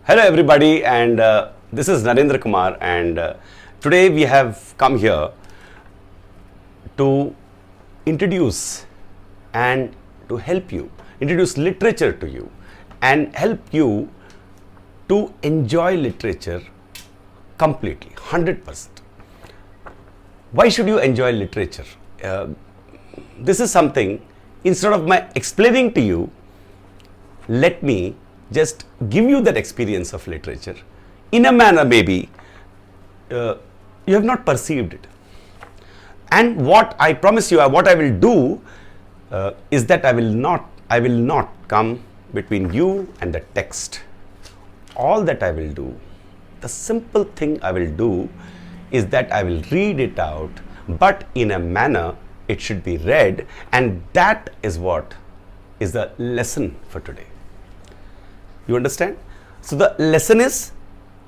Hello everybody, and this is Narendra Kumar, and today we have come here to introduce and to help you, introduce literature to you and help you to enjoy literature completely, 100%. Why should you enjoy literature? This is something, instead of my explaining to you, let me just give you that experience of literature in a manner maybe you have not perceived it. And what I promise you, what I will do is that I will not come between you and the text. All that I will do, the simple thing I will do is that I will read it out, but in a manner it should be read, and that is what is the lesson for today. You understand? So the lesson is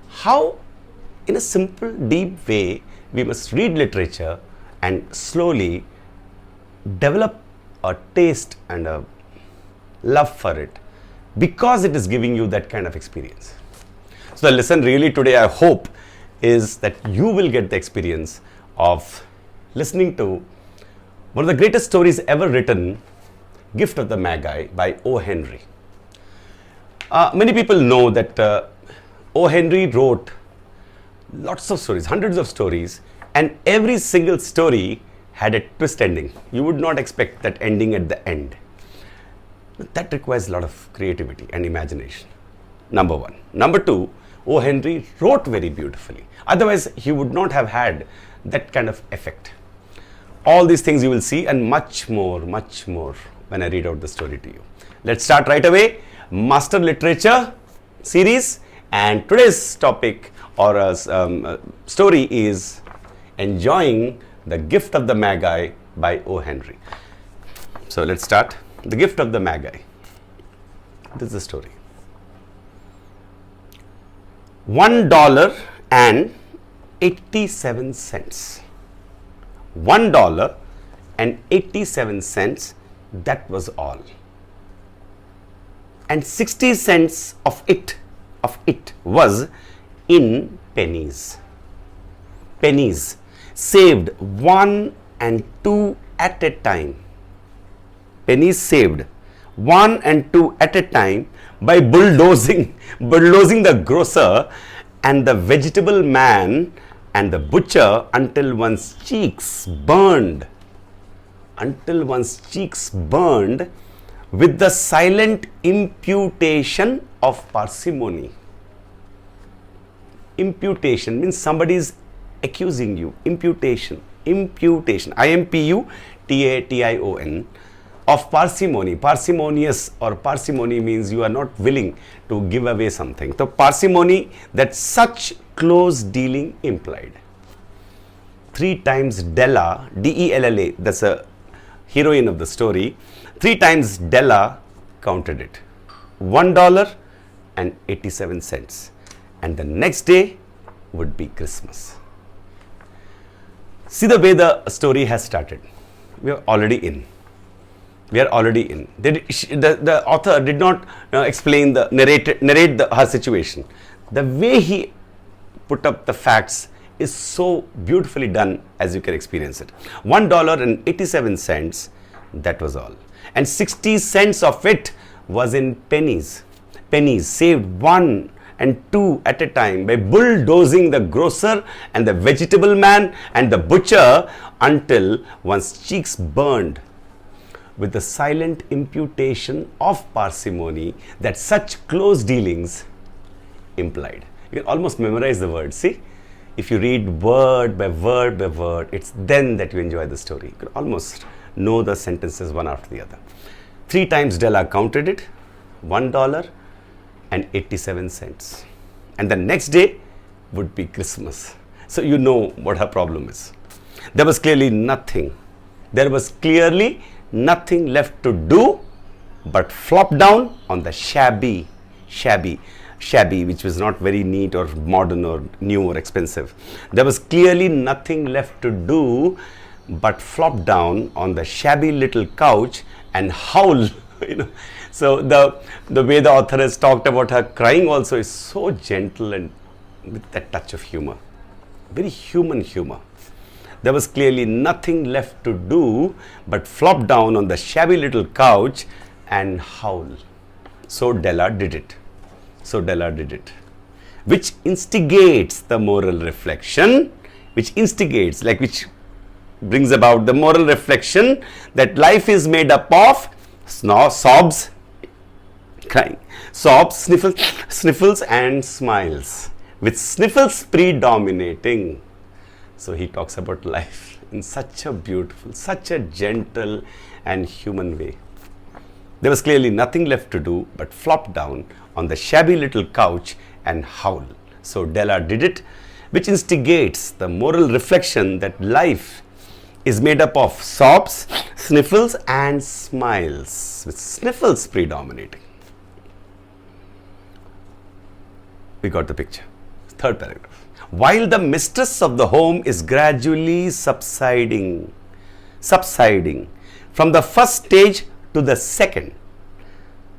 how, in a simple, deep way, we must read literature and slowly develop a taste and a love for it, because it is giving you that kind of experience. So the lesson really today, I hope, is that you will get the experience of listening to one of the greatest stories ever written, Gift of the Magi by O. Henry. Many people know that O. Henry wrote lots of stories, hundreds of stories, and every single story had a twist ending. You would not expect that ending at the end. That requires a lot of creativity and imagination, number one. Number two, O. Henry wrote very beautifully. Otherwise, he would not have had that kind of effect. All these things you will see, and much more when I read out the story to you. Let's start right away. Master Literature series, and today's topic or story is Enjoying the Gift of the Magi by O. Henry. So let's start. The Gift of the Magi. This is the story. $1.87. $1.87. That was all. And 60 cents of it was in pennies. Pennies saved 1 and 2 at a time. Pennies saved 1 and 2 at a time by bulldozing the grocer and the vegetable man and the butcher until one's cheeks burned. With the silent imputation of parsimony. Imputation means somebody is accusing you. Imputation. IMPUTATION of parsimony. Parsimonious or parsimony means you are not willing to give away something. So parsimony, that such close dealing implied. 3 times Della, Della, that's a heroine of the story. 3 times Della counted it. $1.87. And the next day would be Christmas. See the way the story has started. We are already in. The author did not narrate her situation. The way he put up the facts is so beautifully done, as you can experience it. $1.87, that was all. And 60 cents of it was in pennies. Pennies saved 1 and 2 at a time by bulldozing the grocer and the vegetable man and the butcher until one's cheeks burned, with the silent imputation of parsimony that such close dealings implied. You can almost memorize the words. See, if you read word by word by word, it's then that you enjoy the story. You can almost know the sentences one after the other. 3 times Della counted it, $1.87. And the next day would be Christmas. So you know what her problem is. There was clearly nothing left to do but flop down on the shabby, which was not very neat or modern or new or expensive. There was clearly nothing left to do but flop down on the shabby little couch and howl So the way the author has talked about her crying also is so gentle and with that touch of humor. Very human humor. There was clearly nothing left to do but flop down on the shabby little couch and howl. So Della did it. So Della did it. Which instigates the moral reflection, which brings about the moral reflection that life is made up of sobs, crying, sobs, sniffles and smiles, with sniffles predominating. So he talks about life in such a beautiful, such a gentle and human way. There was clearly nothing left to do but flop down on the shabby little couch and howl. So Della did it, which instigates the moral reflection that life is made up of sobs, sniffles and smiles, with sniffles predominating. We got the picture. Third paragraph. While the mistress of the home is gradually subsiding from the first stage to the second.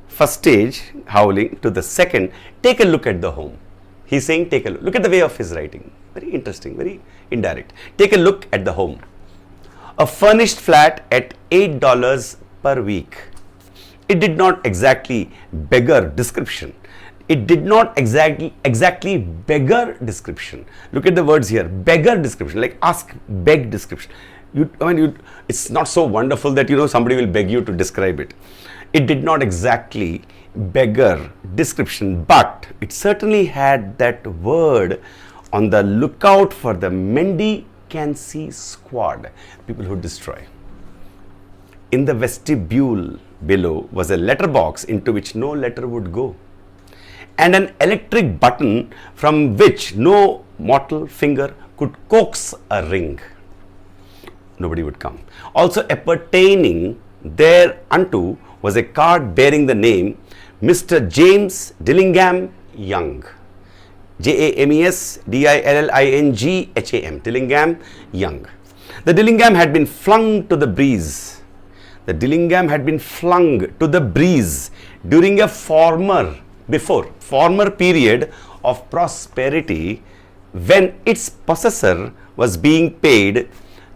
First stage, howling, to the second, take a look at the home. He's saying, take a look. Look at the way of his writing. Very interesting, very indirect. Take a look at the home. A furnished flat at $8 per week. It did not exactly beggar description. It did not exactly beggar description. Look at the words here. Beggar description, like ask, beg description. It's not so wonderful that somebody will beg you to describe it. It did not exactly beggar description, but it certainly had that word on the lookout for the mendicancy squad, people who destroy. In the vestibule below was a letterbox into which no letter would go, and an electric button from which no mortal finger could coax a ring. Nobody would come. Also appertaining thereunto was a card bearing the name Mr. James Dillingham Young. JAMESDILLINGHAM, Dillingham Young. The Dillingham had been flung to the breeze. The Dillingham had been flung to the breeze during a former period of prosperity when its possessor was being paid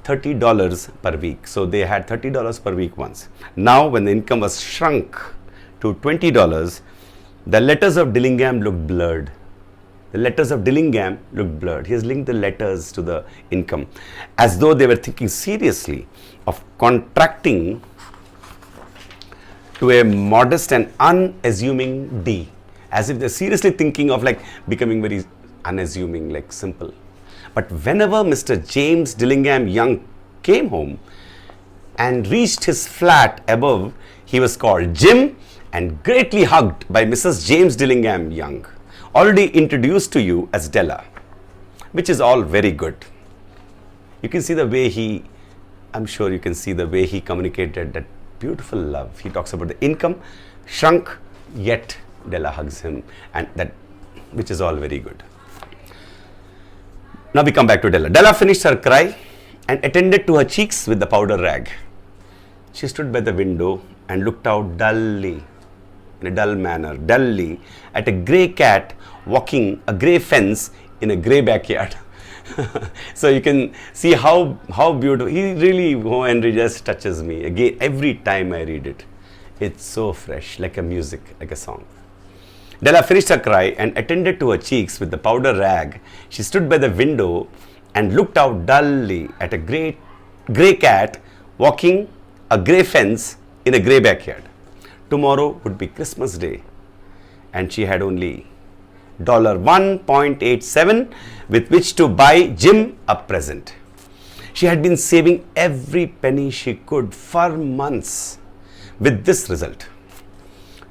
$30 per week. So they had $30 per week once. Now when the income was shrunk to $20, the letters of Dillingham looked blurred. The letters of Dillingham looked blurred. He has linked the letters to the income as though they were thinking seriously of contracting to a modest and unassuming D. As if they're seriously thinking of becoming very unassuming, simple. But whenever Mr. James Dillingham Young came home and reached his flat above, he was called Jim and greatly hugged by Mrs. James Dillingham Young, already introduced to you as Della, which is all very good. You can see the way I'm sure you can see the way he communicated that beautiful love. He talks about the income shrunk, yet Della hugs him, and that, which is all very good. Now we come back to Della. Della finished her cry and attended to her cheeks with the powder rag. She stood by the window and looked out dully, in a dull manner, at a grey cat walking a grey fence in a grey backyard. So you can see how beautiful. He really, Henry just touches me. Again, every time I read it, it's so fresh, like a music, like a song. Della finished her cry and attended to her cheeks with the powder rag. She stood by the window and looked out dully at a grey cat walking a grey fence in a grey backyard. Tomorrow would be Christmas Day, and she had only $1.87 with which to buy Jim a present. She had been saving every penny she could for months, with this result.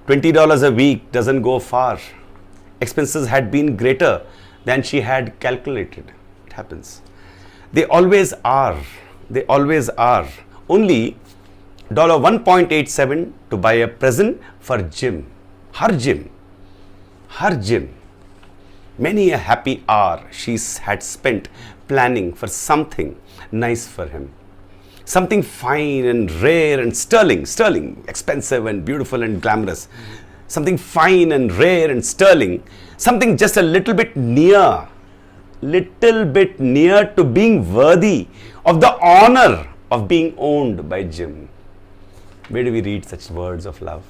$20 a week doesn't go far. Expenses had been greater than she had calculated. It happens. They always are. Only $1.87 to buy a present for Jim. Her Jim. Many a happy hour she had spent planning for something nice for him. something fine and rare and sterling, expensive and beautiful and glamorous. Something fine and rare and sterling, something just a little bit near to being worthy of the honor of being owned by Jim. Where do we read such words of love?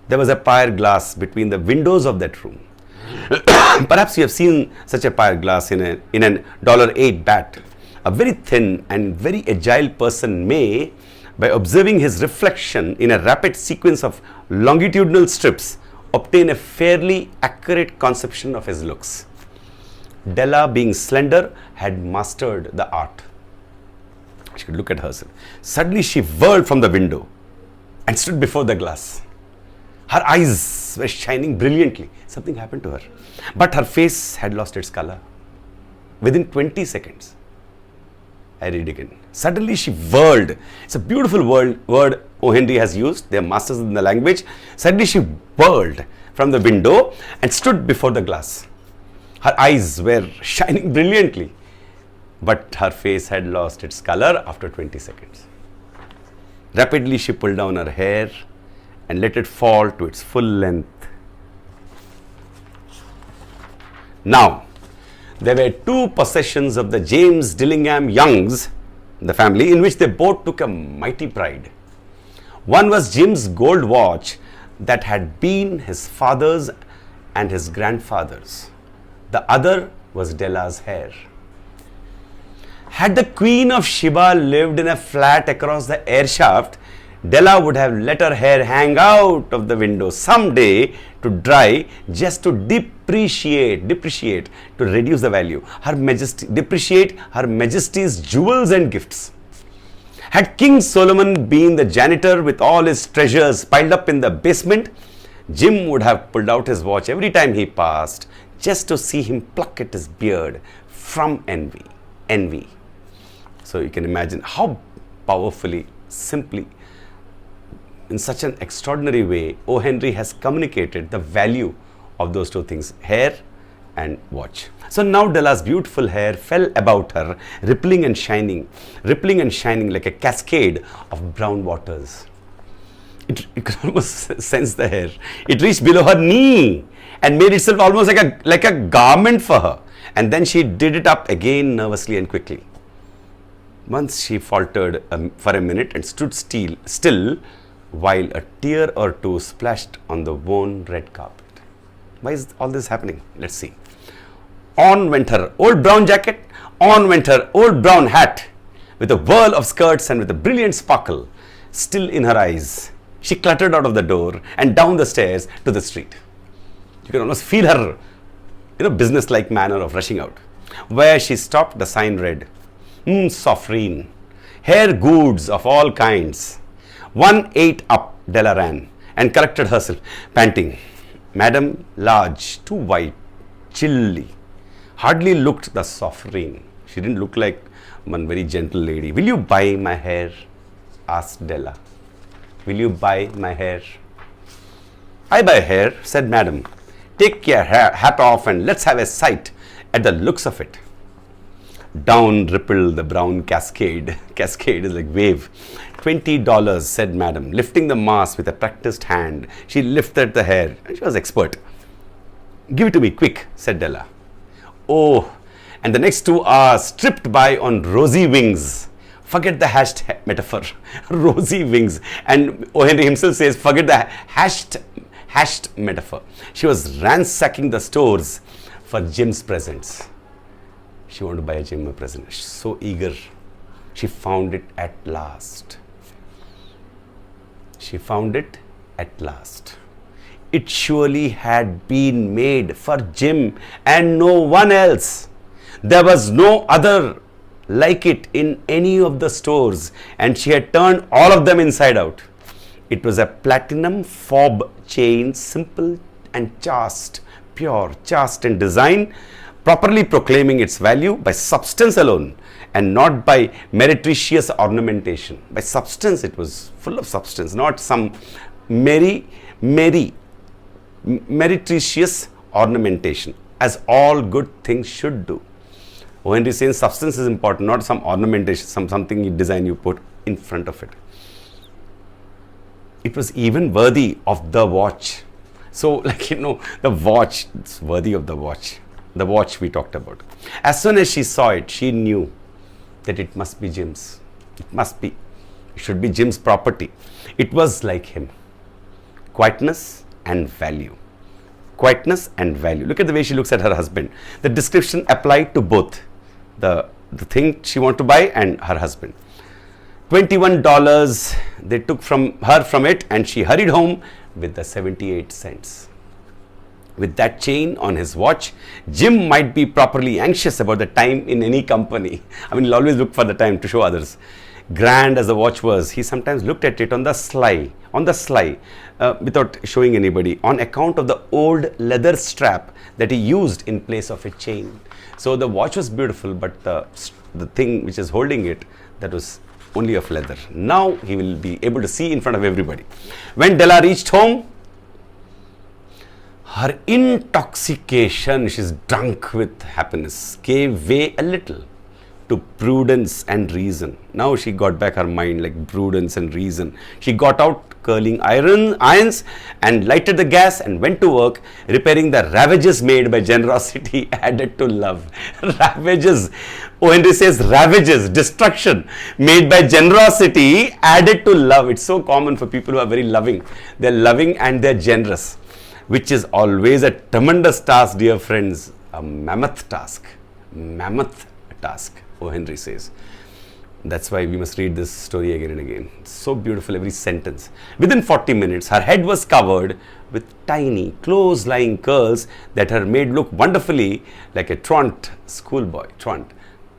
There was a pier glass between the windows of that room. Perhaps you have seen such a pier glass in an $8 bat. A very thin and very agile person may, by observing his reflection in a rapid sequence of longitudinal strips, obtain a fairly accurate conception of his looks. Della, being slender, had mastered the art. She could look at herself. Suddenly she whirled from the window and stood before the glass. Her eyes were shining brilliantly. Something happened to her. But her face had lost its color. Within 20 seconds, I read again. Suddenly she whirled. It's a beautiful word O. Henry has used. They are masters in the language. Suddenly she whirled from the window and stood before the glass. Her eyes were shining brilliantly, but her face had lost its color after 20 seconds. Rapidly she pulled down her hair and let it fall to its full length. Now, there were two possessions of the James Dillingham Youngs, the family, in which they both took a mighty pride. One was Jim's gold watch that had been his father's and his grandfather's. The other was Della's hair. Had the Queen of Sheba lived in a flat across the air shaft, Della would have let her hair hang out of the window someday to dry, just to depreciate, to reduce the value. Depreciate Her Majesty's jewels and gifts. Had King Solomon been the janitor with all his treasures piled up in the basement, Jim would have pulled out his watch every time he passed, just to see him pluck at his beard from envy. So you can imagine how powerfully, simply, in such an extraordinary way, O. Henry has communicated the value of those two things, hair and watch. So now Della's beautiful hair fell about her, rippling and shining like a cascade of brown waters. You could almost sense the hair. It reached below her knee and made itself almost like a garment for her. And then she did it up again nervously and quickly. Once she faltered for a minute and stood still while a tear or two splashed on the worn red carpet. Why is all this happening? Let's see. On went her old brown jacket, on went her old brown hat, with a whirl of skirts and with a brilliant sparkle still in her eyes. She cluttered out of the door and down the stairs to the street. You can almost feel her, business-like manner of rushing out. Where she stopped, the sign read, Sovereign, hair goods of all kinds. 1/8 up, Della ran and corrected herself, panting. Madam, large, too white, chilly. Hardly looked the sovereign. She didn't look like one very gentle lady. Will you buy my hair? Asked Della. Will you buy my hair? I buy hair, said Madam. Take your hat off and let's have a sight at the looks of it. Down rippled the brown cascade. Cascade is like wave. $20, said Madam, lifting the mass with a practiced hand. She lifted the hair. She was expert. Give it to me, quick, said Della. Oh, and the next 2 hours stripped by on rosy wings. Forget the hashed metaphor. Rosy wings. And O. Henry himself says, forget the hashed metaphor. She was ransacking the stores for Jim's presents. She wanted to buy a Jim a present. She's so eager. She found it at last. It surely had been made for Jim and no one else. There was no other like it in any of the stores, and she had turned all of them inside out. It was a platinum fob chain, simple and chaste, pure, chaste in design, properly proclaiming its value by substance alone and not by meretricious ornamentation. By substance, it was full of substance, not some meretricious ornamentation, as all good things should do. O. Henry says substance is important, not some ornamentation, something you design you put in front of it. It was even worthy of the watch. So, like, the watch, it's worthy of the watch. The watch we talked about. As soon as she saw it, she knew that it must be Jim's. It should be Jim's property. It was like him. Quietness and value. Quietness and value. Look at the way she looks at her husband. The description applied to both the thing she wanted to buy and her husband. $21 they took from it, and she hurried home with the 78 cents. With that chain on his watch, Jim might be properly anxious about the time in any company. I mean, he'll always look for the time to show others. Grand as the watch was, he sometimes looked at it on the sly, without showing anybody, on account of the old leather strap that he used in place of a chain. So the watch was beautiful, but the thing which is holding it, that was only of leather. Now he will be able to see in front of everybody. When Della reached home, her intoxication, she's drunk with happiness, gave way a little to prudence and reason. Now she got back her mind, like prudence and reason. She got out curling irons and lighted the gas and went to work, repairing the ravages made by generosity added to love. Ravages. O. Henry says ravages, destruction made by generosity added to love. It's so common for people who are very loving. They're loving and they're generous, which is always a tremendous task, dear friends. A mammoth task. Mammoth task, O. Henry says. That's why we must read this story again and again. It's so beautiful, every sentence. Within 40 minutes, her head was covered with tiny, close-lying curls that her made look wonderfully like a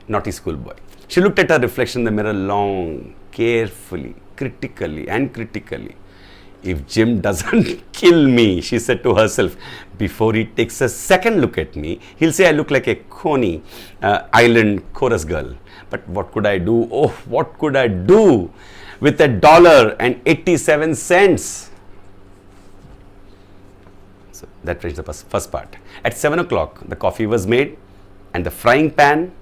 naughty schoolboy. She looked at her reflection in the mirror long, carefully, critically. If Jim doesn't kill me, she said to herself, before he takes a second look at me, he'll say I look like a Coney Island chorus girl. But what could I do? Oh, what could I do with $1.87? So that finished the first part. At 7 o'clock, the coffee was made and the frying pan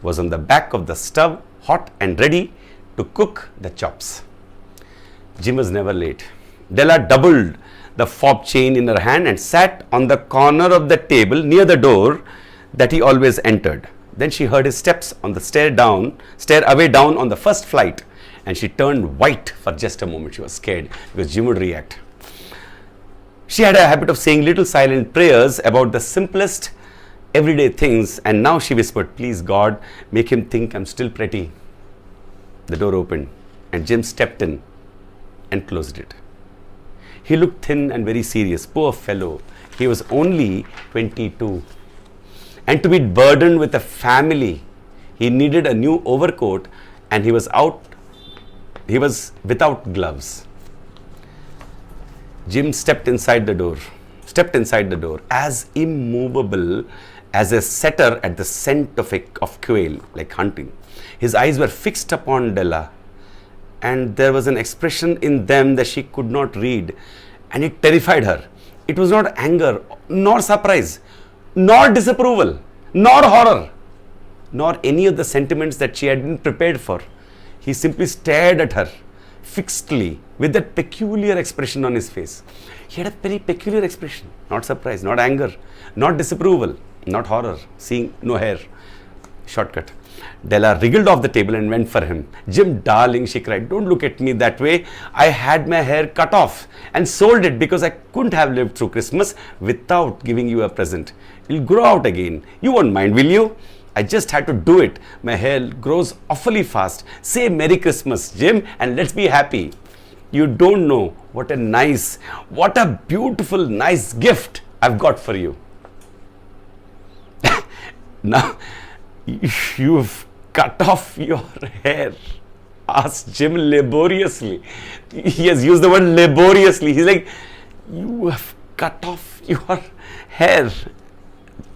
was on the back of the stove, hot and ready to cook the chops. Jim was never late. Della doubled the fob chain in her hand and sat on the corner of the table near the door that he always entered. Then she heard his steps on the stair away down on the first flight, and she turned white for just a moment. She was scared because Jim would react. She had a habit of saying little silent prayers about the simplest everyday things, and now she whispered, please God, make him think I'm still pretty. The door opened and Jim stepped in and closed it. He looked thin and very serious. Poor fellow. He was only 22. And to be burdened with a family, he needed a new overcoat, and he was without gloves. Jim stepped inside the door, as immovable as a setter at the scent of quail, like hunting. His eyes were fixed upon Della, and there was an expression in them that she could not read, and it terrified her. It was not anger, nor surprise, nor disapproval, nor horror, nor any of the sentiments that she had been prepared for. He simply stared at her fixedly with that peculiar expression on his face. He had a very peculiar expression, not surprise, not anger, not disapproval, not horror, seeing no hair. Shortcut. Della wriggled off the table and went for him. Jim, darling, she cried, don't look at me that way. I had my hair cut off and sold it because I couldn't have lived through Christmas without giving you a present. It'll grow out again. You won't mind, will you? I just had to do it. My hair grows awfully fast. Say Merry Christmas, Jim, and let's be happy. You don't know what a beautiful, nice gift I've got for you. Now, you've cut off your hair, asked Jim laboriously. He has used the word laboriously. He's like, you have cut off your hair,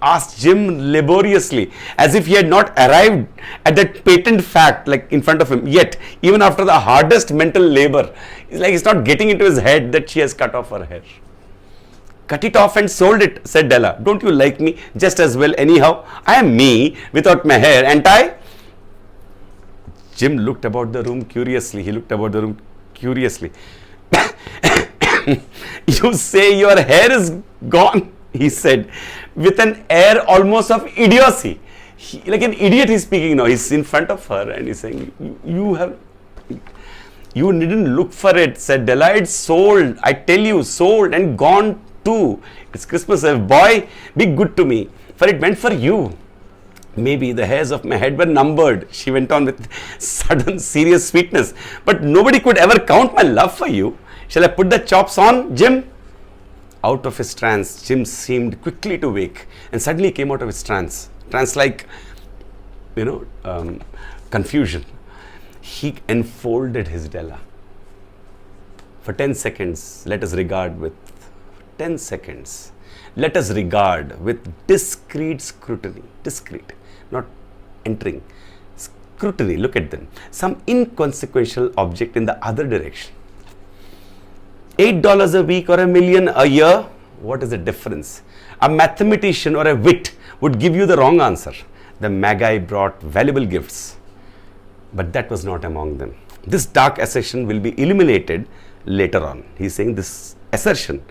asked Jim laboriously, as if he had not arrived at that patent fact like in front of him yet, even after the hardest mental labor. It's like it's not getting into his head that she has cut off her hair. cut it off and sold it, said Della. Don't you like me just as well anyhow? I am me without my hair, and I? Jim looked about the room curiously. You say your hair is gone, he said, with an air almost of idiocy. Like an idiot he's speaking now. He's in front of her and he's saying, you didn't look for it, said Della. It's sold. I tell you, sold and gone too. It's Christmas Eve. Boy, be good to me, for it went for you. Maybe the hairs of my head were numbered, she went on with sudden serious sweetness. But nobody could ever count my love for you. Shall I put the chops on, Jim? Out of his trance, Jim seemed quickly to wake and suddenly came out of his trance. Trance like, confusion. He enfolded his Della. For 10 seconds, let us regard with 10 seconds. Let us regard with discreet scrutiny. Discreet, not entering. Scrutiny, look at them. Some inconsequential object in the other direction. $8 a week or $1 million a year? What is the difference? A mathematician or a wit would give you the wrong answer. The Magi brought valuable gifts, but that was not among them. This dark assertion will be illuminated later on. He's saying this assertion,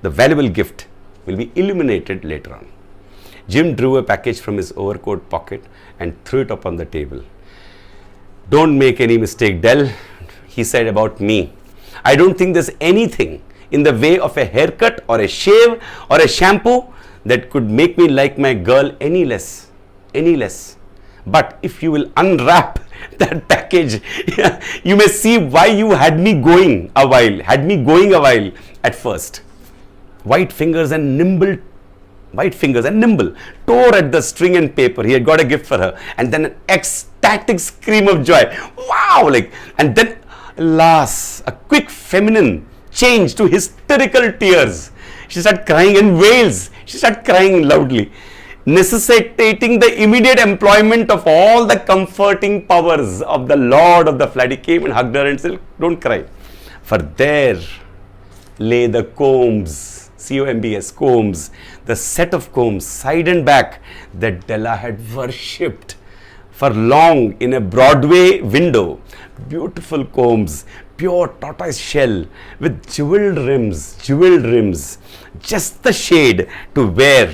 the valuable gift, will be illuminated later on. Jim drew a package from his overcoat pocket and threw it upon the table. Don't make any mistake, Dell, he said, about me. I don't think there's anything in the way of a haircut or a shave or a shampoo that could make me like my girl any less. But if you will unwrap that package, you may see why you had me going a while at first. White fingers and nimble tore at the string and paper. He had got a gift for her, and then an ecstatic scream of joy. Wow! And then, alas, a quick feminine change to hysterical tears. She started crying in wails. She started crying loudly, necessitating the immediate employment of all the comforting powers of the Lord of the Flood. He came and hugged her and said, don't cry. For there lay the combs, C-O-M-B-S, combs, the set of combs, side and back, that Della had worshipped for long in a Broadway window. Beautiful combs, pure tortoise shell with jeweled rims, just the shade to wear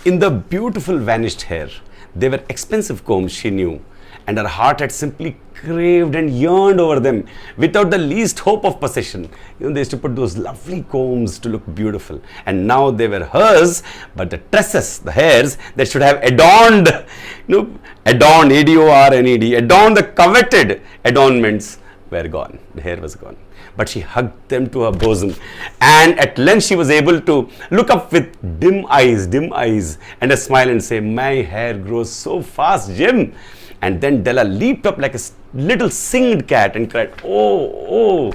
in the beautiful vanished hair. They were expensive combs, she knew, and her heart had simply craved and yearned over them without the least hope of possession. They used to put those lovely combs to look beautiful, and now they were hers, but the tresses, the hairs that should have adorned, A-D-O-R-N-E-D, adorned the coveted adornments were gone. The hair was gone. But she hugged them to her bosom, and at length she was able to look up with dim eyes and a smile and say, my hair grows so fast, Jim. And then Della leaped up like a little singed cat and cried, oh.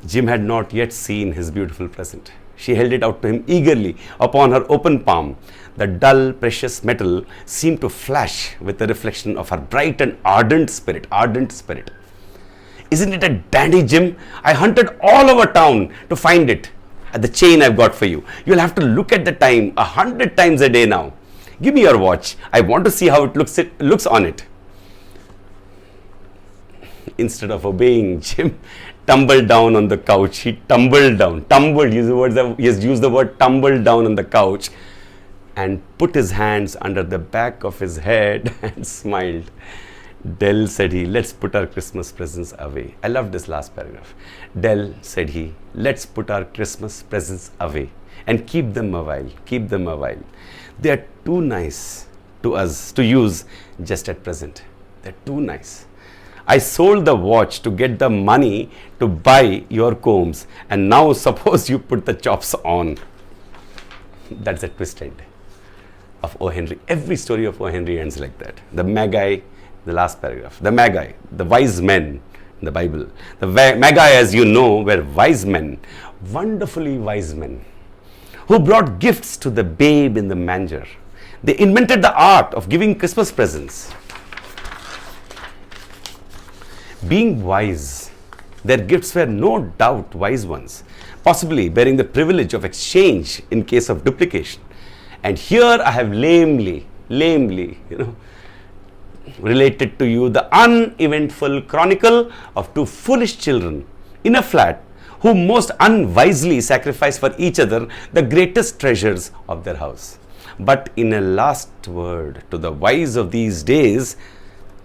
Jim had not yet seen his beautiful present. She held it out to him eagerly upon her open palm. The dull, precious metal seemed to flash with the reflection of her bright and ardent spirit. Isn't it a dandy, Jim? I hunted all over town to find it. The chain I've got for you. You'll have to look at the time 100 times a day now. Give me your watch. I want to see how it looks on it. Instead of obeying, Jim tumbled down on the couch. He tumbled, he has used the word tumbled down on the couch and put his hands under the back of his head and smiled. Dell, said he, let's put our Christmas presents away. I love this last paragraph. Dell, said he, let's put our Christmas presents away and keep them a while. They are too nice to us to use just at present. They're too nice. I sold the watch to get the money to buy your combs, and now suppose you put the chops on. That's a twist end of O. Henry. Every story of O. Henry ends like that. The Magi, the last paragraph. The Magi, the wise men in the Bible. The Magi, as you know, were wise men, wonderfully wise men, who brought gifts to the babe in the manger. They invented the art of giving Christmas presents. Being wise Their gifts were no doubt wise ones, possibly bearing the privilege of exchange in case of duplication. And here I have lamely, related to you the uneventful chronicle of two foolish children in a flat who most unwisely sacrificed for each other the greatest treasures of their house. But in a last word to the wise of these days,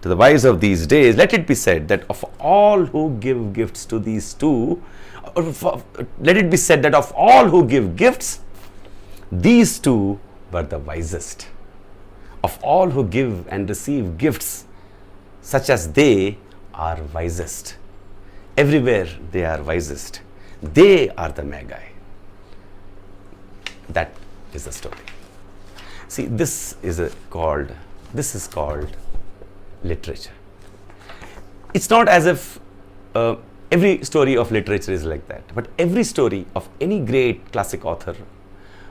let it be said that of all who give gifts to these two, let it be said that of all who give gifts, these two were the wisest. Of all who give and receive gifts, such as they are wisest. Everywhere they are wisest. They are the Magi. That is the story. See, this is called literature. It's not as if every story of literature is like that, but every story of any great classic author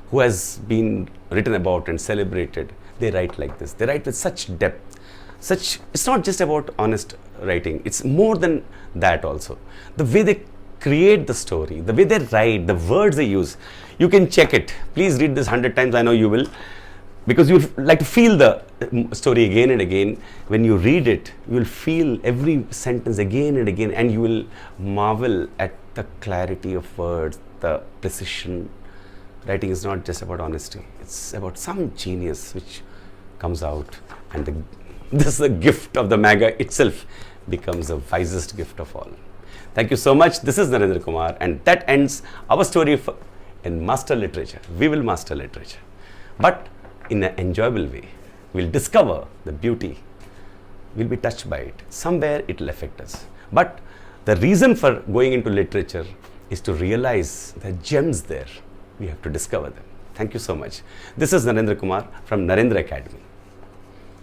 who has been written about and celebrated, they write like this. They write with such depth. It's not just about honest writing. It's more than that also. The way they create the story, the way they write, the words they use. You can check it. Please read this 100 times. I know you will. Because you would like to feel the story again and again. When you read it, you will feel every sentence again and again, and you will marvel at the clarity of words, the precision. Writing is not just about honesty. It's about some genius which comes out, and this the gift of the Magi itself becomes the wisest gift of all. Thank you so much. This is Narendra Kumar, and that ends our story in Master Literature. We will master literature, but in an enjoyable way. We'll discover the beauty. We'll be touched by it. Somewhere it will affect us. But the reason for going into literature is to realize the gems there. We have to discover them. Thank you so much. This is Narendra Kumar from Narendra Academy.